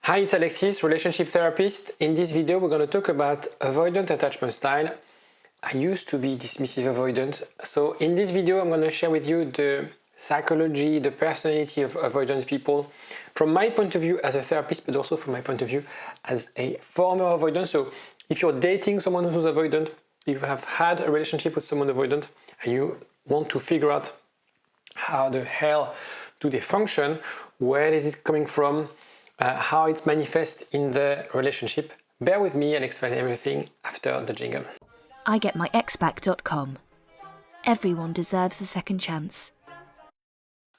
Hi, it's Alexis, relationship therapist. In this video, we're going to talk about avoidant attachment style. I used to be dismissive avoidant. So in this video, I'm going to share with you the psychology, the personality of avoidant people from my point of view as a therapist, but also from my point of view as a former avoidant. So if you're dating someone who's avoidant, if you have had a relationship with someone avoidant, and you want to figure out how the hell do they function, where is it coming from, how it manifests in the relationship, bear with me and explain everything after the jingle. IGetMyExBack.com. Everyone deserves a second chance.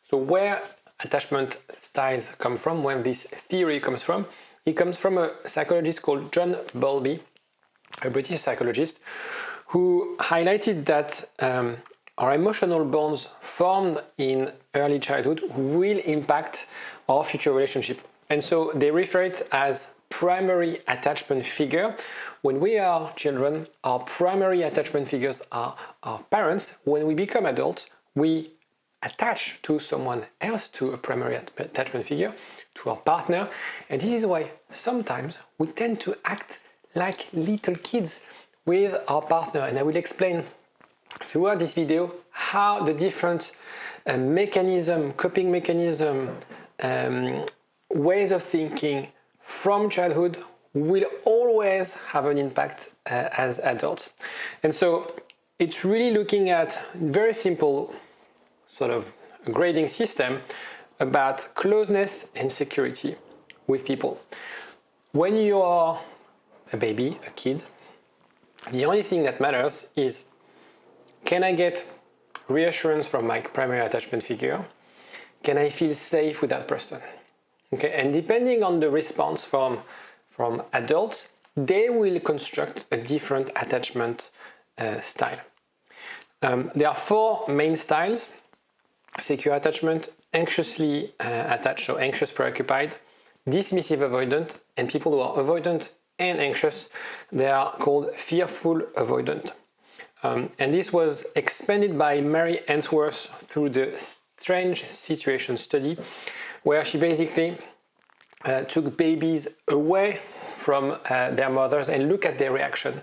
So where attachment styles come from, where this theory comes from, it comes from a psychologist called John Bowlby, a British psychologist, who highlighted that our emotional bonds formed in early childhood will impact our future relationship. And so they refer it as primary attachment figure. When we are children, our primary attachment figures are our parents. When we become adults, we attach to someone else, to a primary attachment figure, to our partner. And this is why sometimes we tend to act like little kids with our partner. And I will explain throughout this video how the different coping mechanism, ways of thinking from childhood will always have an impact as adults. And so it's really looking at very simple sort of grading system about closeness and security with people. When you are a baby, a kid, the only thing that matters is, can I get reassurance from my primary attachment figure? Can I feel safe with that person? Okay, and depending on the response from adults, they will construct a different attachment style. There are four main styles: secure attachment, anxiously attached, so anxious preoccupied, dismissive avoidant, and people who are avoidant and anxious, they are called fearful avoidant. And this was expanded by Mary Ainsworth through the strange situation study, where she basically took babies away from their mothers and looked at their reaction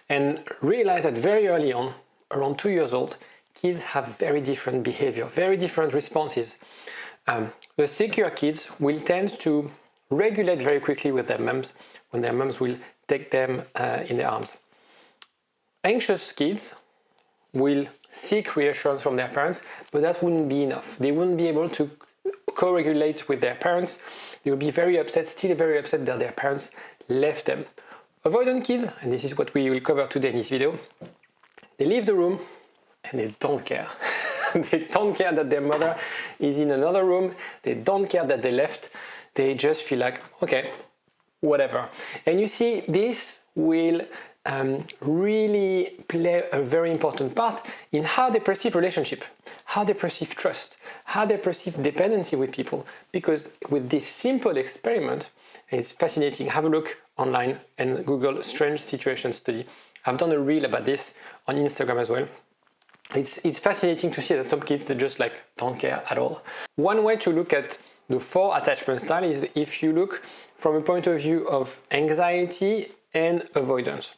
and realized that very early on, around 2 years old, kids have very different behavior, very different responses. The secure kids will tend to regulate very quickly with their moms when their moms will take them in their arms. Anxious kids will seek reassurance from their parents, but that wouldn't be enough. They wouldn't be able to co-regulate with their parents. They will be very upset, still very upset that their parents left them. Avoidant kids, and this is what we will cover today in this video, they leave the room and they don't care. They don't care that their mother is in another room. They don't care that they left. They just feel like, okay, whatever. And you see, this will really play a very important part in how they perceive relationship, how they perceive trust, how they perceive dependency with people. Because with this simple experiment, it's fascinating. Have a look online and Google strange situation study. I've done a reel about this on Instagram as well. It's fascinating to see that some kids, they just like don't care at all. One way to look at the four attachment styles is if you look from a point of view of anxiety and avoidance.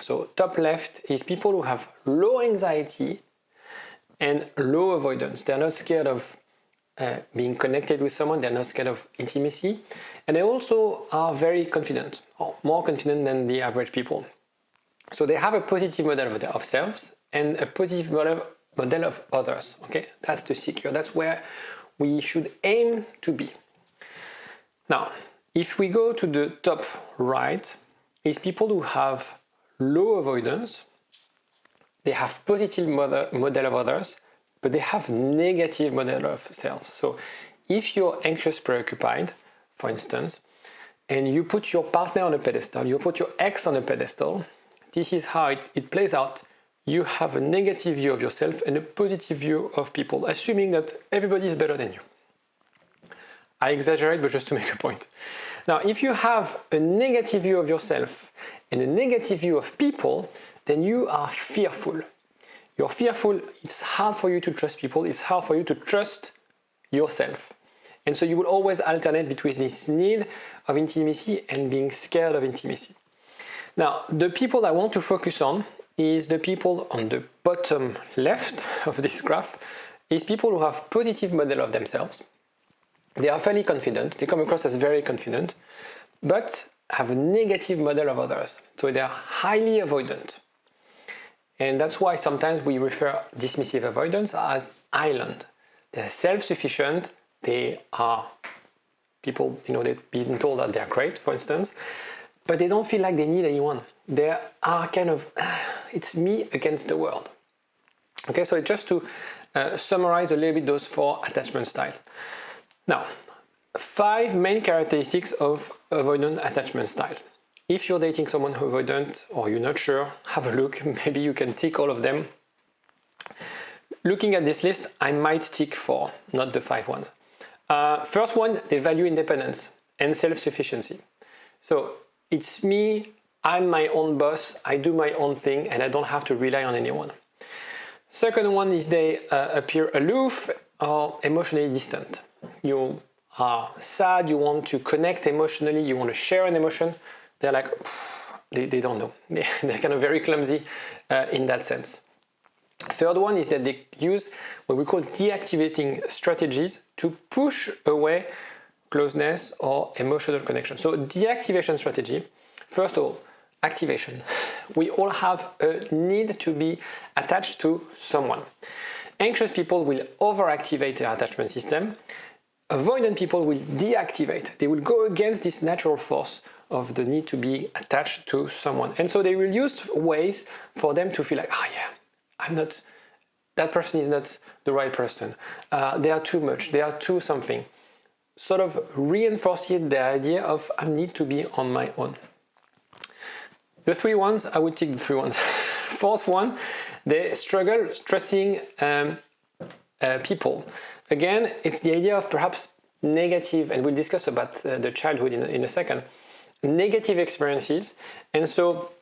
So top left is people who have low anxiety and low avoidance. They're not scared of being connected with someone. They're not scared of intimacy. And they also are very confident, or more confident than the average people. So they have a positive model of themselves and a positive model of others. Okay, that's the secure. That's where we should aim to be. Now, if we go to the top right, is people who have low avoidance. They have positive model of others, but they have negative model of self. So if you're anxious preoccupied, for instance, and you put your partner on a pedestal, you put your ex on a pedestal, this is how it plays out. You have a negative view of yourself and a positive view of people, assuming that everybody is better than you. I exaggerate, but just to make a point. Now, if you have a negative view of yourself and a negative view of people, then you are fearful. You're fearful, it's hard for you to trust people, it's hard for you to trust yourself. And so you will always alternate between this need of intimacy and being scared of intimacy. Now, the people I want to focus on is the people on the bottom left of this graph, is people who have positive model of themselves. They are fairly confident, they come across as very confident, but have a negative model of others. So they are highly avoidant. And that's why sometimes we refer dismissive avoidance as island. They're self-sufficient, they are people, they've been told that they're great, for instance, but they don't feel like they need anyone. They are kind of, it's me against the world. Okay, so just to summarize a little bit those 4 attachment styles. Now, 5 main characteristics of avoidant attachment style. If you're dating someone who's avoidant or you're not sure, have a look. Maybe you can tick all of them. Looking at this list, I might tick 4, not the 5 ones. First one, they value independence and self-sufficiency. So it's me, I'm my own boss, I do my own thing, and I don't have to rely on anyone. Second one is they appear aloof or emotionally distant. You are sad, you want to connect emotionally, you want to share an emotion. They're like, they don't know. They're kind of very clumsy in that sense. Third one is that they use what we call deactivating strategies to push away closeness or emotional connection. So deactivation strategy, first of all, activation. We all have a need to be attached to someone. Anxious people will overactivate their attachment system. Avoidant people will deactivate. They will go against this natural force of the need to be attached to someone. And so they will use ways for them to feel like, oh yeah, that person is not the right person. They are too much, they are too something. Sort of reinforcing the idea of I need to be on my own. The 3 ones, I would take the 3 ones. Fourth one, they struggle trusting people. Again, it's the idea of perhaps negative, and we'll discuss about the childhood in a second, negative experiences. And so,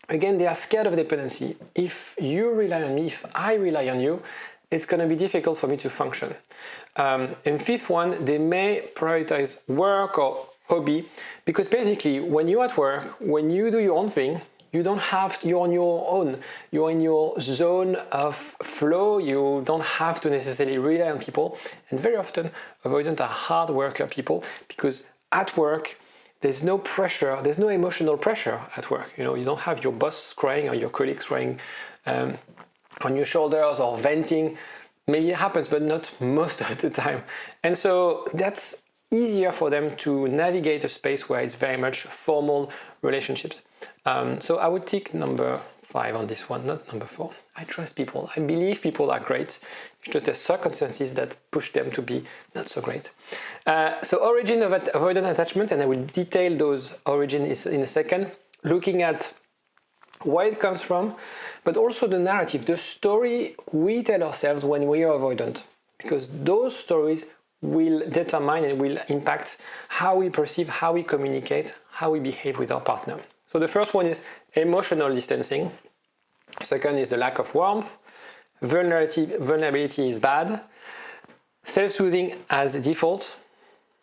again, they are scared of dependency. If you rely on me, if I rely on you, it's going to be difficult for me to function. And fifth one, they may prioritize work or hobby, because basically when you're at work, when you do your own thing, you're on your own, you're in your zone of flow, you don't have to necessarily rely on people. And very often avoidant are hard worker people, because at work there's no pressure, there's no emotional pressure at work. You don't have your boss crying or your colleagues crying on your shoulders or venting. Maybe it happens, but not most of the time. And so that's easier for them to navigate a space where it's very much formal relationships. So I would tick number 5 on this one, not number 4. I trust people. I believe people are great. It's just the circumstances that push them to be not so great. So origin of avoidant attachment, and I will detail those origins in a second, looking at where it comes from, but also the narrative, the story we tell ourselves when we are avoidant, because those stories will determine and will impact how we perceive, how we communicate, how we behave with our partner. So the first one is emotional distancing. Second is the lack of warmth. Vulnerability is bad. Self-soothing as the default.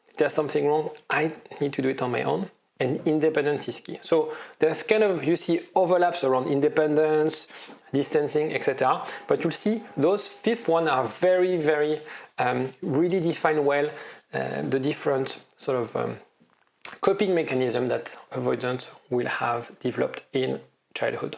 If there's something wrong, I need to do it on my own. And independence is key. So there's kind of, you see overlaps around independence, distancing, etc. But you'll see those fifth one are very, very really define well the different sort of coping mechanism that avoidant will have developed in childhood.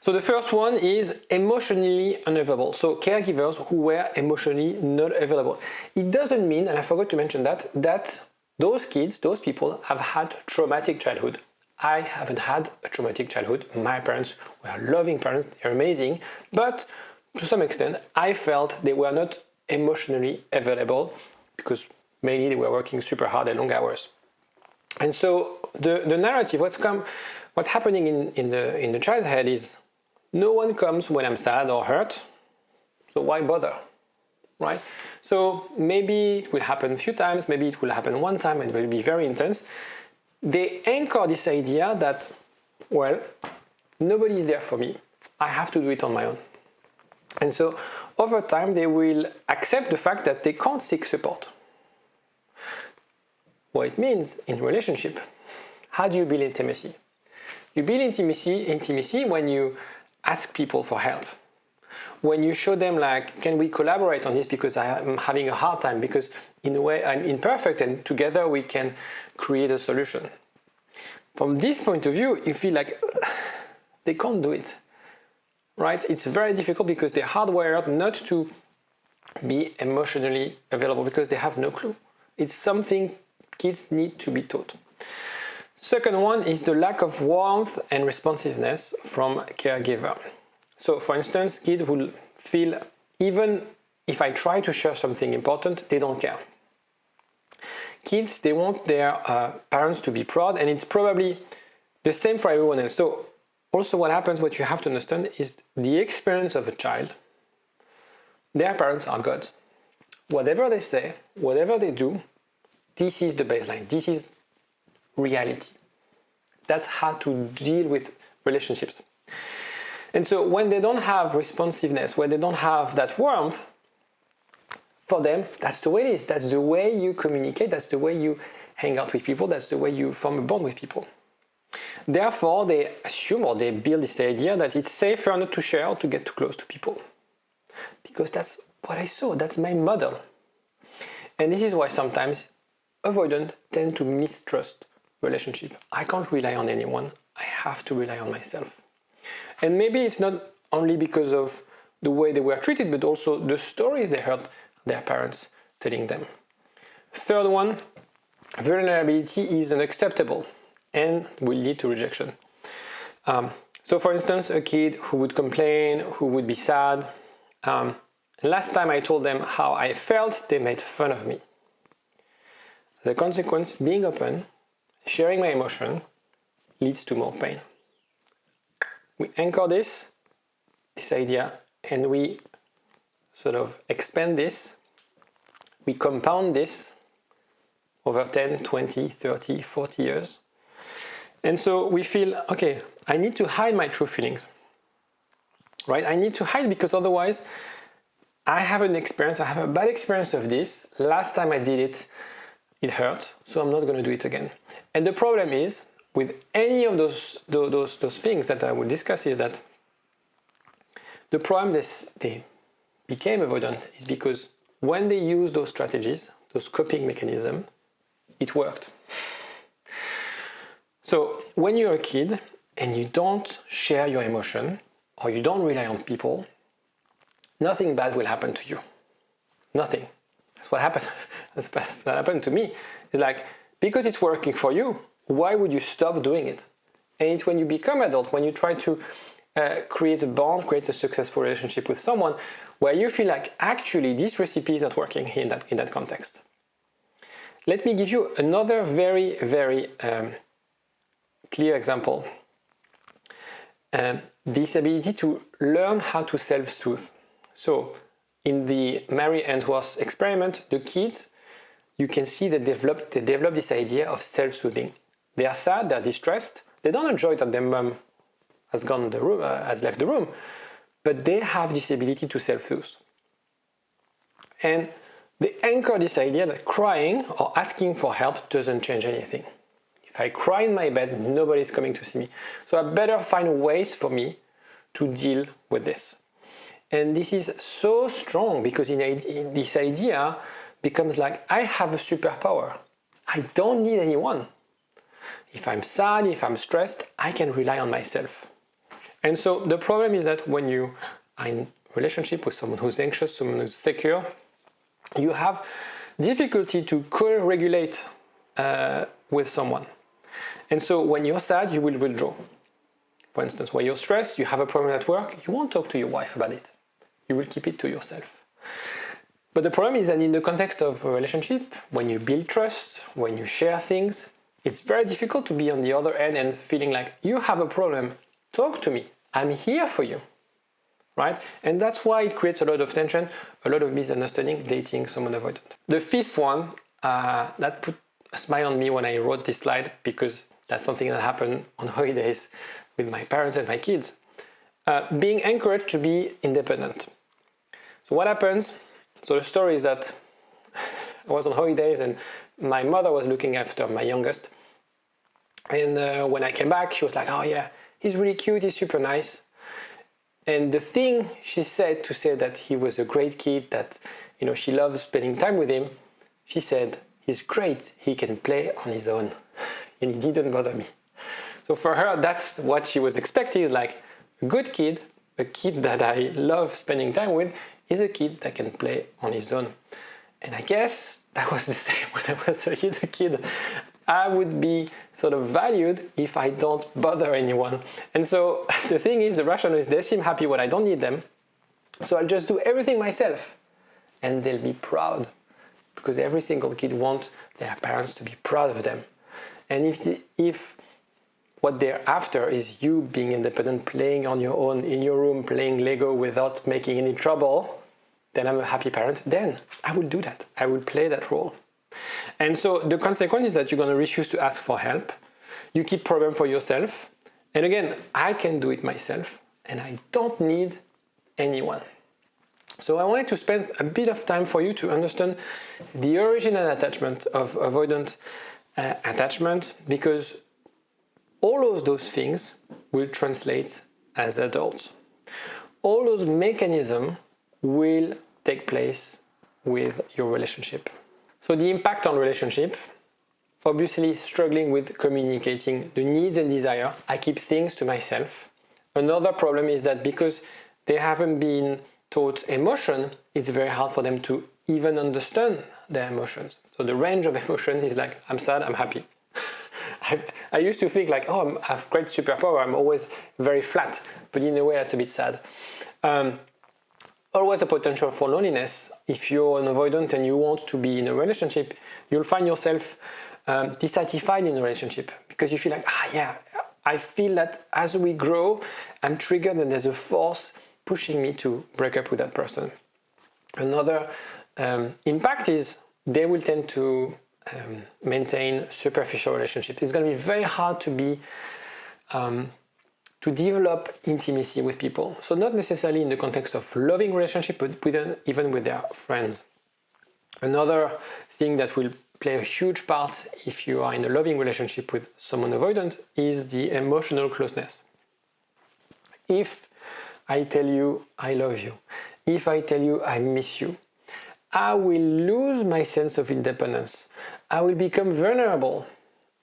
So the first one is emotionally unavailable. So caregivers who were emotionally not available. It doesn't mean, and I forgot to mention that those kids, those people have had traumatic childhood. I haven't had a traumatic childhood. My parents were loving parents, they're amazing, but to some extent I felt they were not emotionally available because mainly they were working super hard at long hours. And so the narrative, what's happening in the child's head is no one comes when I'm sad or hurt, so why bother, right? So maybe it will happen a few times, maybe it will happen one time and it will be very intense. They anchor this idea that, well, nobody is there for me. I have to do it on my own. And so over time, they will accept the fact that they can't seek support. what it means in relationship. How do you build intimacy? You build intimacy when you ask people for help. When you show them like, can we collaborate on this because I'm having a hard time, because in a way I'm imperfect and together we can create a solution. From this point of view, you feel like they can't do it, right? It's very difficult because they're hardwired not to be emotionally available because they have no clue. It's something kids need to be taught. Second one is the lack of warmth and responsiveness from caregiver. So for instance, kids will feel even if I try to share something important, they don't care. Kids, they want their parents to be proud, and it's probably the same for everyone else. So also what happens, what you have to understand is the experience of a child. Their parents are gods. Whatever they say, whatever they do, this is the baseline. This is reality. That's how to deal with relationships. And so when they don't have responsiveness, when they don't have that warmth, for them, that's the way it is. That's the way you communicate. That's the way you hang out with people. That's the way you form a bond with people. Therefore, they assume or they build this idea that it's safer not to share or to get too close to people. Because that's what I saw. That's my model. And this is why sometimes avoidant tend to mistrust relationship. I can't rely on anyone. I have to rely on myself. And maybe it's not only because of the way they were treated, but also the stories they heard their parents telling them. Third one, vulnerability is unacceptable and will lead to rejection. So for instance, a kid who would complain, who would be sad. Last time I told them how I felt, they made fun of me. As a consequence, being open, sharing my emotion, leads to more pain. We anchor this idea, and we sort of expand this, we compound this over 10, 20, 30, 40 years. And so we feel, okay, I need to hide my true feelings, right? I need to hide because otherwise I have an experience, I have a bad experience of this. Last time I did it, it hurt, so I'm not going to do it again. And the problem is, with any of those things that I will discuss is that the problem they became avoidant is because when they use those strategies, those coping mechanisms, it worked. So when you're a kid and you don't share your emotion or you don't rely on people, nothing bad will happen to you. Nothing. That's what happened. That's what happened to me. It's like, because it's working for you, why would you stop doing it? And it's when you become adult, when you try to create a bond, create a successful relationship with someone, where you feel like actually this recipe is not working in that context. Let me give you another very, very clear example. This ability to learn how to self-soothe. So in the Mary Ainsworth experiment, the kids, you can see that they develop this idea of self-soothing. They are sad, they're distressed, they don't enjoy that their mom has left the room, but they have this ability to self-soothe. And they anchor this idea that crying or asking for help doesn't change anything. If I cry in my bed, nobody's coming to see me. So I better find ways for me to deal with this. And this is so strong because in this idea becomes like, I have a superpower. I don't need anyone. If I'm sad, if I'm stressed, I can rely on myself. And so the problem is that when you are in a relationship with someone who's anxious, someone who's secure, you have difficulty to co-regulate with someone. And so when you're sad, you will withdraw. For instance, when you're stressed, you have a problem at work, you won't talk to your wife about it. You will keep it to yourself. But the problem is that in the context of a relationship, when you build trust, when you share things, it's very difficult to be on the other end and feeling like you have a problem, talk to me, I'm here for you, right? And that's why it creates a lot of tension, a lot of misunderstanding, dating someone avoidant. The fifth one, that put a smile on me when I wrote this slide because that's something that happened on holidays with my parents and my kids. Being encouraged to be independent. So what happens? So the story is that I was on holidays and my mother was looking after my youngest. And when I came back, she was like, oh yeah, he's really cute, he's super nice. And the thing she said to say that he was a great kid, that she loves spending time with him, she said, he's great, he can play on his own. And he didn't bother me. So for her, that's what she was expecting, like a good kid, a kid that I love spending time with, is a kid that can play on his own. And I guess that was the same when I was a little kid. I would be sort of valued if I don't bother anyone. And so the thing is, the rationale is they seem happy when I don't need them. So I'll just do everything myself and they'll be proud, because every single kid wants their parents to be proud of them. And if what they're after is you being independent, playing on your own in your room, playing Lego without making any trouble, then I'm a happy parent. Then I will do that. I will play that role. And so the consequence is that you're going to refuse to ask for help. You keep problem for yourself. And again, I can do it myself and I don't need anyone. So I wanted to spend a bit of time for you to understand the original attachment of avoidant attachment, because all of those things will translate as adults. All those mechanisms will take place with your relationship. So the impact on relationship, obviously struggling with communicating the needs and desire. I keep things to myself. Another problem is that because they haven't been taught emotion, it's very hard for them to even understand their emotions. So the range of emotion is like, I'm sad, I'm happy. I used to think like, oh, I have great superpower, I'm always very flat, but in a way that's a bit sad. Always a potential for loneliness. If you're an avoidant and you want to be in a relationship, you'll find yourself dissatisfied in a relationship because you feel like, I feel that as we grow, I'm triggered and there's a force pushing me to break up with that person. Another impact is they will tend to maintain superficial relationships. It's going to be very hard to develop intimacy with people. So not necessarily in the context of loving relationship, but even with their friends. Another thing that will play a huge part if you are in a loving relationship with someone avoidant is the emotional closeness. If I tell you I love you, if I tell you I miss you, I will lose my sense of independence. I will become vulnerable.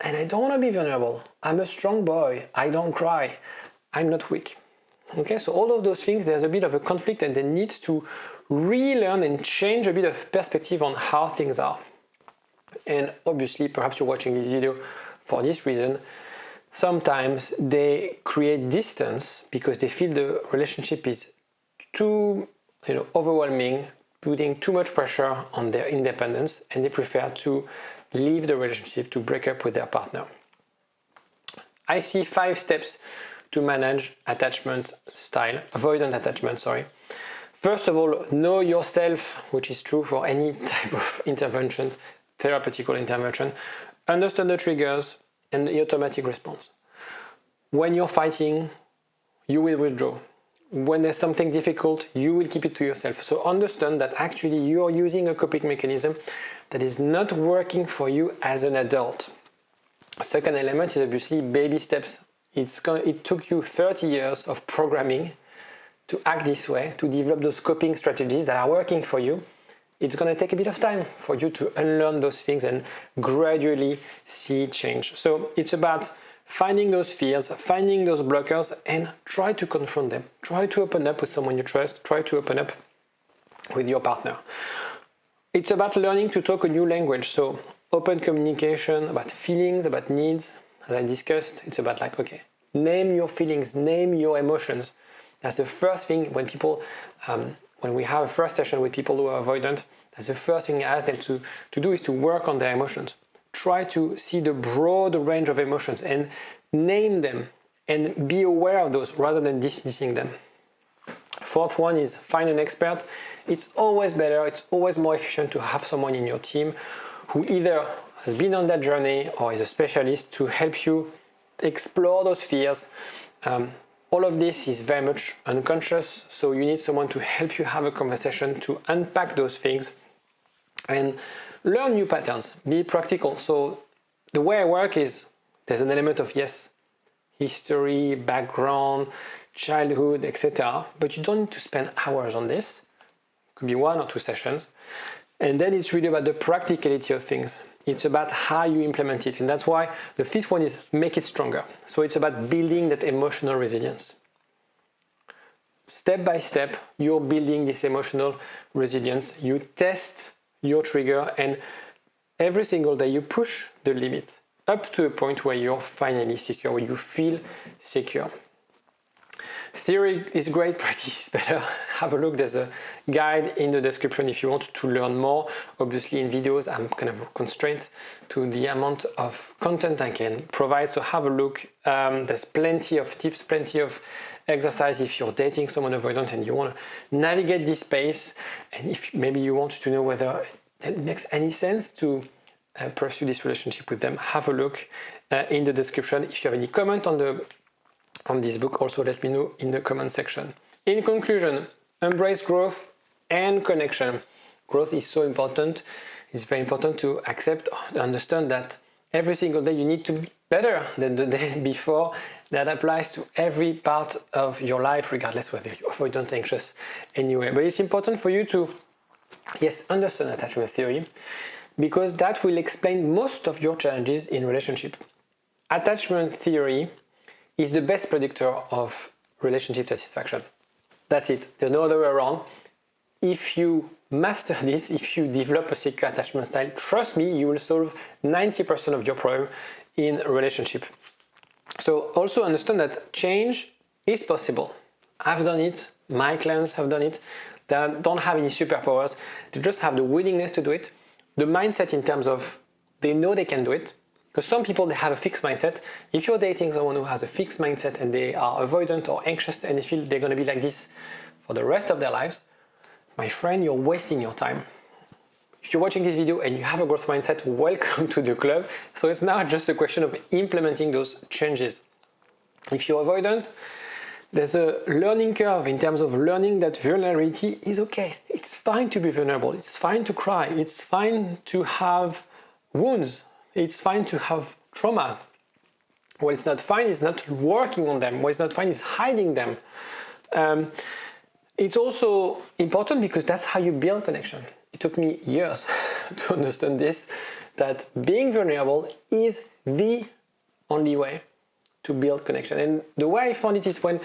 And I don't want to be vulnerable. I'm a strong boy. I don't cry. I'm not weak. Okay, so all of those things, there's a bit of a conflict and they need to relearn and change a bit of perspective on how things are. And obviously, perhaps you're watching this video for this reason. Sometimes they create distance because they feel the relationship is too overwhelming, putting too much pressure on their independence, and they prefer to leave the relationship, to break up with their partner. I see 5 steps to manage attachment style, avoidant attachment, First of all, know yourself, which is true for any type of intervention, therapeutical intervention. Understand the triggers and the automatic response. When you're fighting, you will withdraw. When there's something difficult, you will keep it to yourself. So understand that actually you are using a coping mechanism that is not working for you as an adult. Second element is obviously baby steps. It took you 30 years of programming to act this way, to develop those coping strategies that are working for you. It's going to take a bit of time for you to unlearn those things and gradually see change. So it's about finding those fears, finding those blockers, and try to confront them. Try to open up with someone you trust. Try to open up with your partner. It's about learning to talk a new language. So open communication about feelings, about needs. As I discussed, it's about name your feelings, name your emotions. That's the first thing when people, when we have a first session with people who are avoidant, that's the first thing I ask them to do is to work on their emotions. Try to see the broad range of emotions and name them and be aware of those rather than dismissing them. Fourth one is find an expert. It's always better, it's always more efficient to have someone in your team who either has been on that journey or is a specialist to help you explore those fears. All of this is very much unconscious, so you need someone to help you have a conversation to unpack those things. And learn new patterns, be practical. So the way I work is there's an element of, yes, history, background, childhood, etc. But you don't need to spend hours on this. It could be 1 or 2 sessions. And then it's really about the practicality of things. It's about how you implement it. And that's why the 5th one is make it stronger. So it's about building that emotional resilience. Step by step, you're building this emotional resilience. You test your trigger, and every single day you push the limit up to a point where you're finally secure, where you feel secure. Theory is great, practice is better. Have a look, there's a guide in the description if you want to learn more. Obviously in videos I'm kind of constrained to the amount of content I can provide, so have a look. There's plenty of tips, plenty of exercise if you're dating someone avoidant and you want to navigate this space, and if maybe you want to know whether it makes any sense to pursue this relationship with them, have a look in the description. If you have any comment on this book, also let me know in the comment section. In conclusion, embrace growth and connection. Growth is so important. It's very important to accept, understand that every single day you need to be better than the day before. That applies to every part of your life, regardless whether you're avoidant, anxious, anyway. But it's important for you to, yes, understand attachment theory, because that will explain most of your challenges in relationship. Attachment theory is the best predictor of relationship satisfaction. That's it. There's no other way around. If you master this, if you develop a secure attachment style, trust me, you will solve 90% of your problem in a relationship. So also understand that change is possible. I've done it. My clients have done it. They don't have any superpowers. They just have the willingness to do it. The mindset in terms of they know they can do it. Because some people, they have a fixed mindset. If you're dating someone who has a fixed mindset and they are avoidant or anxious and they feel they're going to be like this for the rest of their lives, my friend, you're wasting your time. If you're watching this video and you have a growth mindset, welcome to the club. So it's now just a question of implementing those changes. If you're avoidant, there's a learning curve in terms of learning that vulnerability is okay. It's fine to be vulnerable. It's fine to cry. It's fine to have wounds. It's fine to have traumas. What is not fine is not working on them. What is not fine is hiding them. It's also important because that's how you build connection. It took me years to understand this, that being vulnerable is the only way to build connection. And the way I found it is when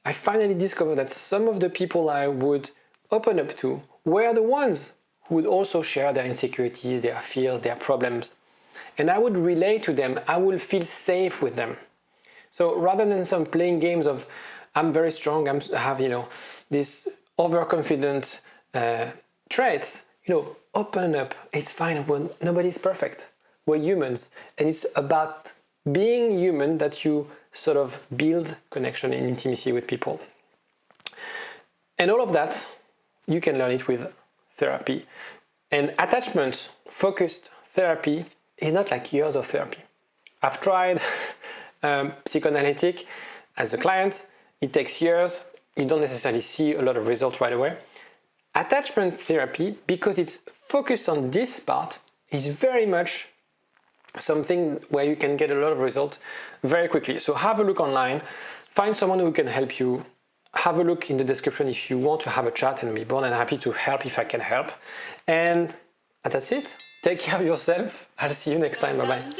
I finally discovered that some of the people I would open up to were the ones who would also share their insecurities, their fears, their problems. And I would relate to them. I will feel safe with them. So rather than some playing games of I'm very strong, I have this overconfident traits, open up. It's fine. Nobody's perfect. We're humans, and it's about being human that you sort of build connection and intimacy with people. And all of that, you can learn it with therapy. And attachment-focused therapy is not like years of therapy. I've tried psychoanalytic as a client. It takes years. You don't necessarily see a lot of results right away. Attachment therapy, because it's focused on this part, is very much something where you can get a lot of results very quickly. So have a look online, find someone who can help you. Have a look in the description if you want to have a chat, and be more than happy to help if I can help. And that's it. Take care of yourself. I'll see you next time. Bye-bye.